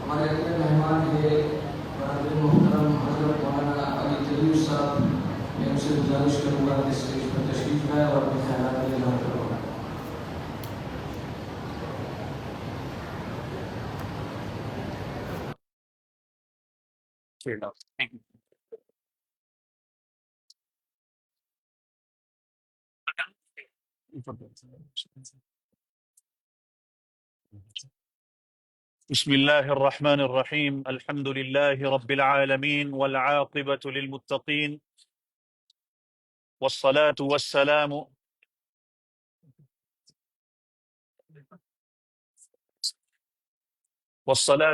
हमारे अगले मेहमान ये बराबर मोहतरम हजरत मौलाना अली तैयब साहब, मैं उनसे गुजारिश करूँगा कि स्टेज पर तशरीफ लाए और अपने ख्यालात का इज़हार करवाएं। Thank you. بسم الله الرحمن الرحيم الحمد لله رب العالمين والعاقبة للمتقين والصلاة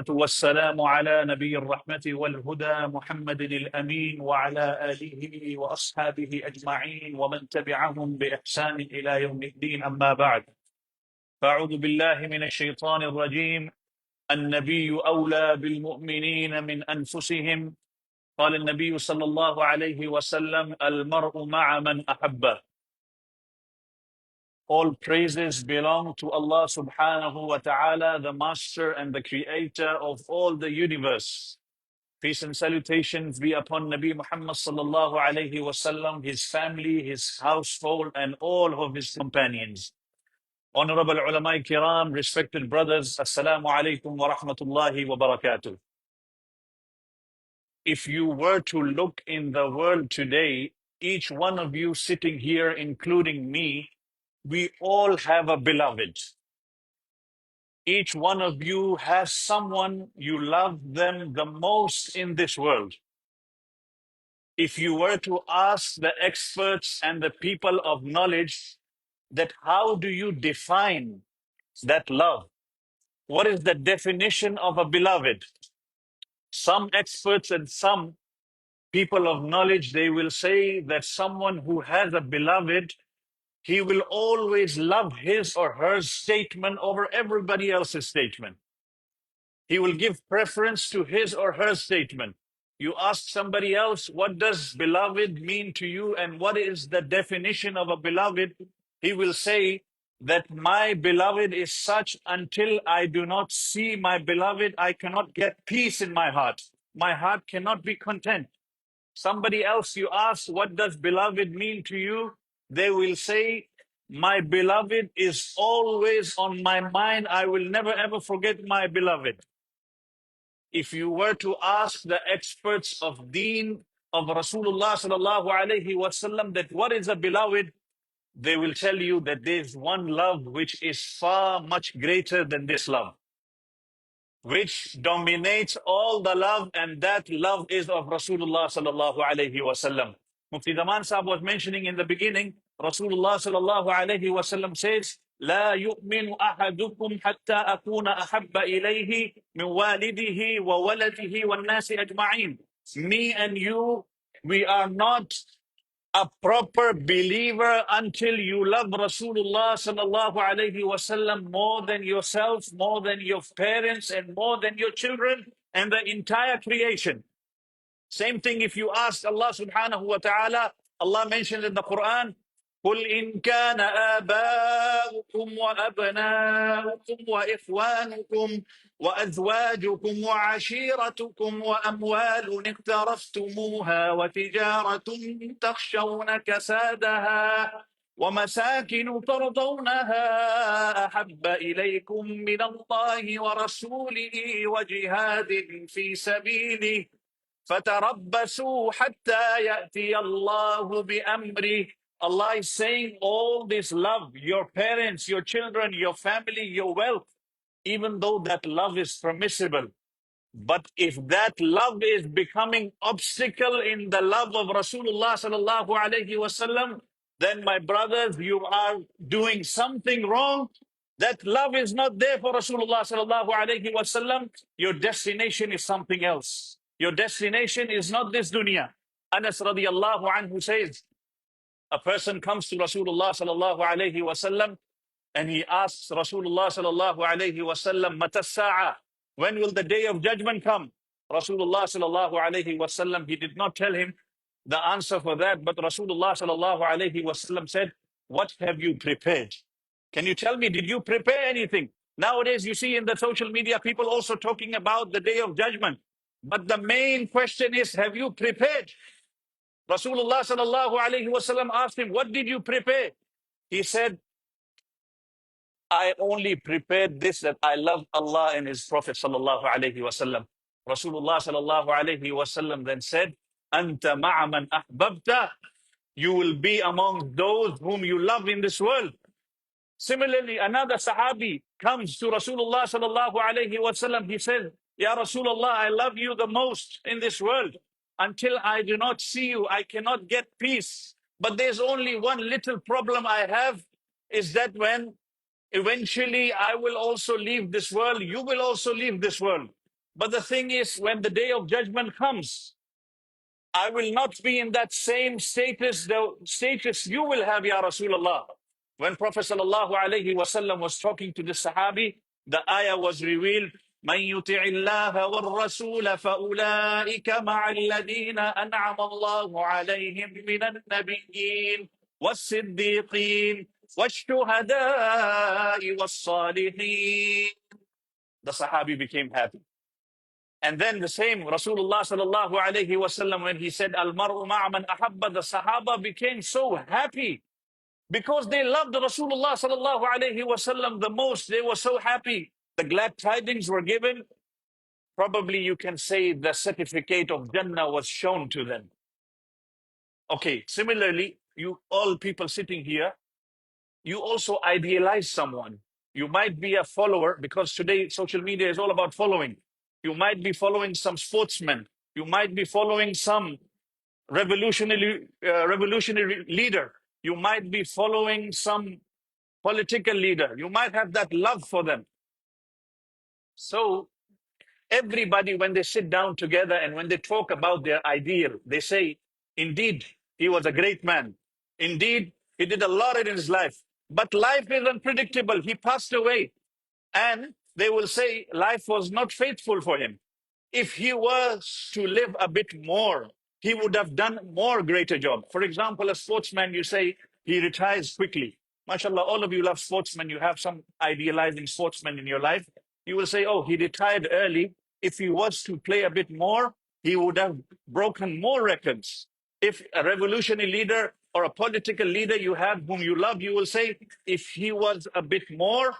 والسلام على نبي الرحمة والهدى محمد الأمين وعلى آله وأصحابه أجمعين ومن تبعهم بإحسان إلى يوم الدين أما بعد فأعوذ بالله من الشيطان الرجيم النبي أولى بالمؤمنين من أنفسهم قال النبي صلى الله عليه وسلم المرء مع من أحبه. All praises belong to Allah subhanahu wa ta'ala, the master and the creator of all the universe. Peace and salutations be upon Nabi Muhammad sallallahu alayhi wasallam, his family, his household, and all of his companions. Honorable ulama kiram, respected brothers, assalamu alaikum wa rahmatullahi wa barakatuh. If you were to look in the world today, each one of you sitting here, including me, we all have a beloved. Each one of you has someone you love them the most in this world. If you were to ask the experts and the people of knowledge that how do you define that love? What is the definition of a beloved? Some experts and some people of knowledge, they will say that someone who has a beloved, he will always love his or her statement over everybody else's statement. He will give preference to his or her statement. You ask somebody else, what does beloved mean to you and what is the definition of a beloved? He will say that my beloved is such until I do not see my beloved, I cannot get peace in my heart. My heart cannot be content. Somebody else, you ask, what does beloved mean to you? They will say, my beloved is always on my mind. I will never ever forget my beloved. If you were to ask the experts of deen of Rasulullah sallallahu alaihi wasallam that what is a beloved, they will tell you that there is one love which is far much greater than this love, which dominates all the love, and that love is of Rasulullah sallallahu alaihi wasallam. Mufti Zaman Sahab was mentioning in the beginning, Rasulullah sallallahu alaihi wasallam says, لا يؤمن أحدكم حتى أكون أحب إليه من والده وولده والناس أجمعين. Me and you, we are not a proper believer until you love Rasulullah sallallahu alayhi wasallam more than yourself, more than your parents, and more than your children and the entire creation. Same thing if you ask Allah subhanahu wa ta'ala, Allah mentioned in the Quran, قل إن كان آباؤكم وأبناؤكم وإخوانكم وأزواجكم وعشيرتكم وأموال اقترفتموها وتجارة تخشون كسادها ومساكن ترضونها أحب إليكم من الله ورسوله وجهاد في سبيله فَتَرَبَّصُوا حَتَّى يَأْتِيَ اللَّهُ بِأَمْرِهِ. Allah is saying all this love, your parents, your children, your family, your wealth, even though that love is permissible. But if that love is becoming obstacle in the love of Rasulullah sallallahu alaihi wasallam, then my brothers, you are doing something wrong. That love is not there for Rasulullah sallallahu alaihi wasallam. Your destination is something else. Your destination is not this dunya. Anas radiallahu anhu says, a person comes to Rasulullah sallallahu alaihi wasallam and he asks Rasulullah sallallahu alaihi wasallam, Mata sa'a? When will the day of judgment come? Rasulullah sallallahu alaihi wasallam, he did not tell him the answer for that, but Rasulullah sallallahu alaihi wasallam said, what have you prepared? Can you tell me, did you prepare anything? Nowadays, you see in the social media, people also talking about the day of judgment. But the main question is, have you prepared? Rasulullah sallallahu alayhi wasallam asked him, what did you prepare? He said, I only prepared this, that I love Allah and His Prophet sallallahu alayhi wasallam. Rasulullah sallallahu alayhi wasallam then said, Anta ma'a man ahbabta. You will be among those whom you love in this world. Similarly, another Sahabi comes to Rasulullah sallallahu alayhi wasallam. He says, Ya Rasulullah, I love you the most in this world. Until I do not see you, I cannot get peace. But there's only one little problem I have, is that when eventually I will also leave this world, you will also leave this world. But the thing is, when the day of judgment comes, I will not be in that same status, the status you will have, Ya Rasulullah. When Prophet sallallahu alayhi wasallam was talking to the Sahabi, the ayah was revealed, من يطع الله والرسول فأولئك مع الذين أنعم الله عليهم من النبيين والصديقين والشهداء والصالحين. The Sahabi became happy. And then the same Rasulullah sallallahu alayhi wasallam, when he said, Al-mar'u ma'a man ahabba, the Sahaba became so happy because they loved Rasulullah sallallahu alayhi wasallam the most. They were so happy. The glad tidings were given. Probably you can say the certificate of Jannah was shown to them. Okay, similarly, you all people sitting here, you also idealize someone. You might be a follower, because today social media is all about following. You might be following some sportsman. You might be following some revolutionary leader. You might be following some political leader. You might have that love for them. So everybody, when they sit down together and when they talk about their ideal, they say, indeed, he was a great man. Indeed, he did a lot in his life. But life is unpredictable. He passed away. And they will say life was not faithful for him. If he was to live a bit more, he would have done more greater job. For example, a sportsman, you say he retires quickly. MashaAllah, all of you love sportsmen. You have some idealizing sportsmen in your life. You will say, oh, he retired early. If he was to play a bit more, he would have broken more records. If a revolutionary leader or a political leader you have whom you love, you will say, if he was a bit more,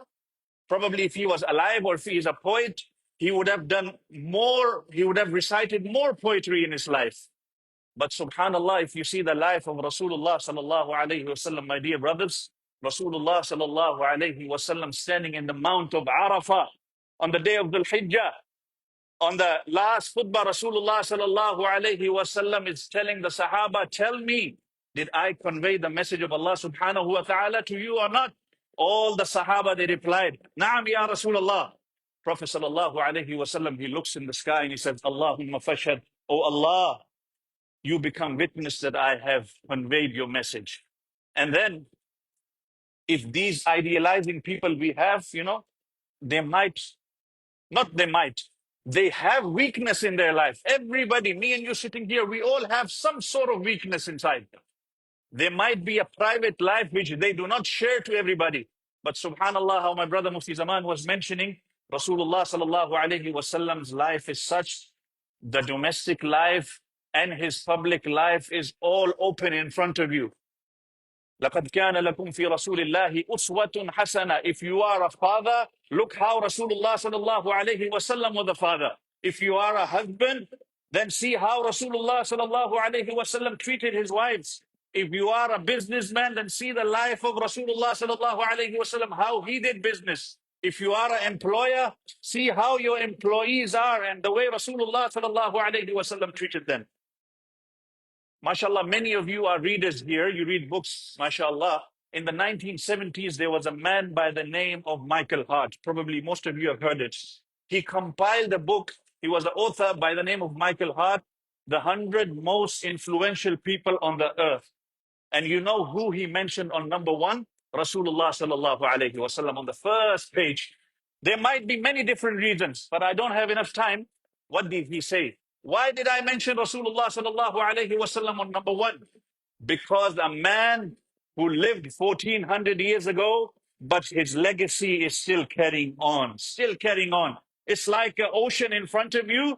probably if he was alive or if he is a poet, he would have done more, he would have recited more poetry in his life. But subhanallah, if you see the life of Rasulullah sallallahu alayhi wasallam, my dear brothers, Rasulullah sallallahu alayhi wasallam standing in the Mount of Arafah on the day of Dhul Hijjah, on the last khutbah, Rasulullah sallallahu alayhi wasallam is telling the Sahaba, tell me, did I convey the message of Allah subhanahu wa ta'ala to you or not? All the Sahaba, they replied, Naam ya Rasulullah. Prophet sallallahu alayhi wasallam, he looks in the sky and he says, Allahumma fashhad, oh Allah, you become witness that I have conveyed your message. And then, if these idealizing people we have, they might, not they might, they have weakness in their life. Everybody, me and you sitting here, we all have some sort of weakness inside. There might be a private life which they do not share to everybody. But subhanallah, how my brother Mufti Zaman was mentioning, Rasulullah sallallahu alayhi wasallam's life is such, the domestic life and his public life is all open in front of you. لَقَدْ كَانَ لَكُمْ فِي رَسُولِ اللَّهِ أُسْوَةٌ حَسَنَةٌ. If you are a father, look how Rasulullah sallallahu alayhi wasallam was the father. If you are a husband, then see how Rasulullah sallallahu alayhi wasallam treated his wives. If you are a businessman, then see the life of Rasulullah sallallahu alayhi wasallam, how he did business. If you are an employer, see how your employees are and the way Rasulullah sallallahu alayhi wasallam treated them. MashaAllah, many of you are readers here. You read books, MashaAllah. In the 1970s, there was a man by the name of Michael Hart. Probably most of you have heard it. He compiled a book. He was the author by the name of Michael Hart, The 100 Most Influential People on the Earth. And you know who he mentioned on number one? Rasulullah sallallahu alayhi wasallam on the first page. There might be many different reasons, but I don't have enough time. What did he say? Why did I mention Rasulullah sallallahu alayhi wasallam on number one? Because a man who lived 1400 years ago, but his legacy is still carrying on, still carrying on. It's like an ocean in front of you.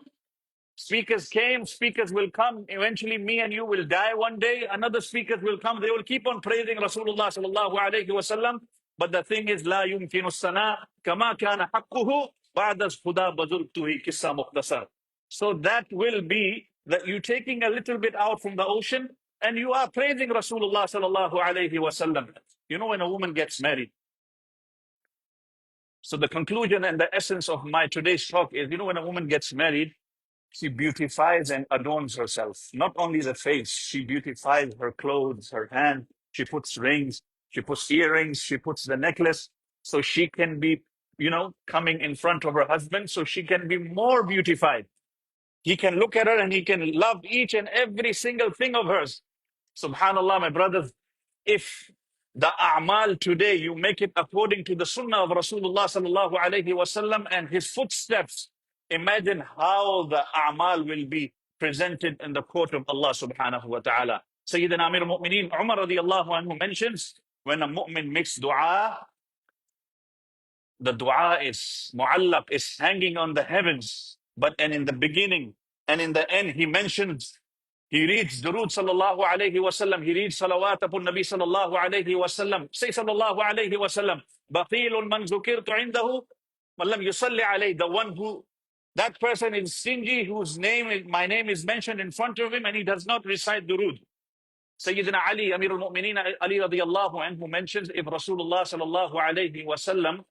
Speakers came, speakers will come. Eventually, me and you will die one day. Another speakers will come. They will keep on praising Rasulullah sallallahu alayhi wasallam. But the thing is, لا يمكن السناء كما كان حقه بعد خدا بزرگته قصة مختصر. So that will be that you taking a little bit out from the ocean and you are praising Rasulullah sallallahu alayhi wasallam. You know, when a woman gets married. So the conclusion and the essence of my today's talk is, you know, when a woman gets married, she beautifies and adorns herself. Not only the face, she beautifies her clothes, her hand. She puts rings, she puts earrings, she puts the necklace. So she can be, you know, coming in front of her husband, so she can be more beautified. He can look at her and he can love each and every single thing of hers. Subhanallah, my brothers, if the a'mal today, you make it according to the sunnah of Rasulullah sallallahu alayhi wasallam and his footsteps, imagine how the a'mal will be presented in the court of Allah subhanahu wa ta'ala. Sayyidina Amir al-Mu'mineen Umar radiallahu anhu mentions, when a mu'min makes dua, the dua is mu'allaq, is hanging on the heavens. But and in the beginning and in the end, he mentions, he reads durood sallallahu alayhi wasallam, he reads salawat upon Nabi sallallahu alayhi wasallam. Say sallallahu alayhi wasallam, baqilun man zukirtu indahu, man lam yusalli alayhi, the one who, that person is stingy, whose name, my name is mentioned in front of him and he does not recite durood. Sayyidina Ali, Amir al-Mu'mineen Ali radiyallahu anhu mentions, if Rasulullah sallallahu alayhi wasallam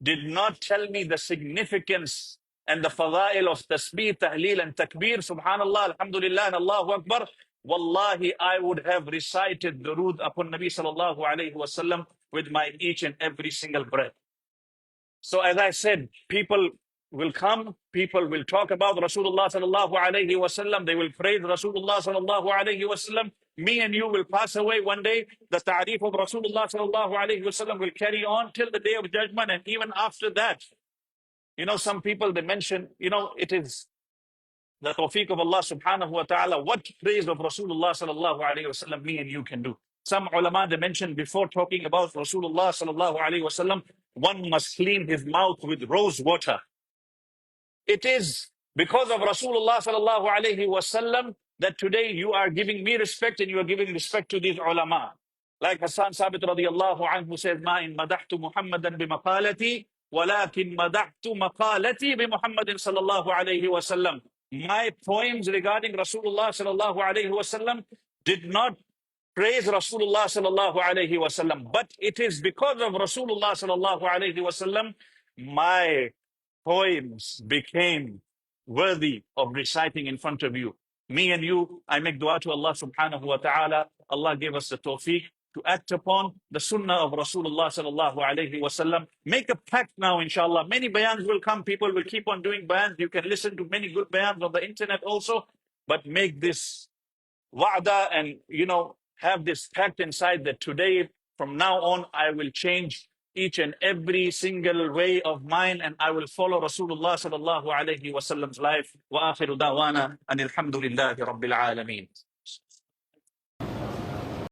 did not tell me the significance and the fadail of tasbih, tahleel and takbir, subhanallah, alhamdulillah and Allahu Akbar, wallahi, I would have recited durood upon Nabi sallallahu alayhi wasallam with my each and every single breath. So as I said, people will come, people will talk about Rasulullah sallallahu alayhi wasallam, they will praise Rasulullah sallallahu alayhi wasallam. Me and you will pass away one day. The ta'rif of Rasulullah sallallahu alayhi wasallam will carry on till the day of judgment, and even after that. You know, some people, they mention, you know, it is the tawfiq of Allah subhanahu wa ta'ala, what praise of Rasulullah sallallahu alayhi wasallam me and you can do. Some ulama, they mentioned before talking about Rasulullah sallallahu alayhi wasallam, one must clean his mouth with rose water. It is because of Rasulullah sallallahu alayhi wasallam that today you are giving me respect and you are giving respect to these ulama. Like Hassan Sabit radiyallahu anhu says, Ma in madahtu Muhammadan bimaqalati, walakin madahtu maqalati bi Muhammadin sallallahu alayhi wasallam. My poems regarding Rasulullah sallallahu alayhi wasallam did not praise Rasulullah sallallahu alayhi wasallam, but it is because of Rasulullah sallallahu alayhi wasallam my poems became worthy of reciting in front of you. Me and you, I make dua to Allah subhanahu wa ta'ala. Allah gave us the tawfiq to act upon the sunnah of Rasulullah sallallahu alayhi wasallam. Make a pact now, inshallah. Many bayans will come. People will keep on doing bayans. You can listen to many good bayans on the internet also. But make this wa'da and, you know, have this pact inside that today, from now on, I will change each and every single way of mine and I will follow Rasulullah sallallahu alayhi wa sallam's life. Wa akhiru da'wana anil hamdulillahi rabbil alameen.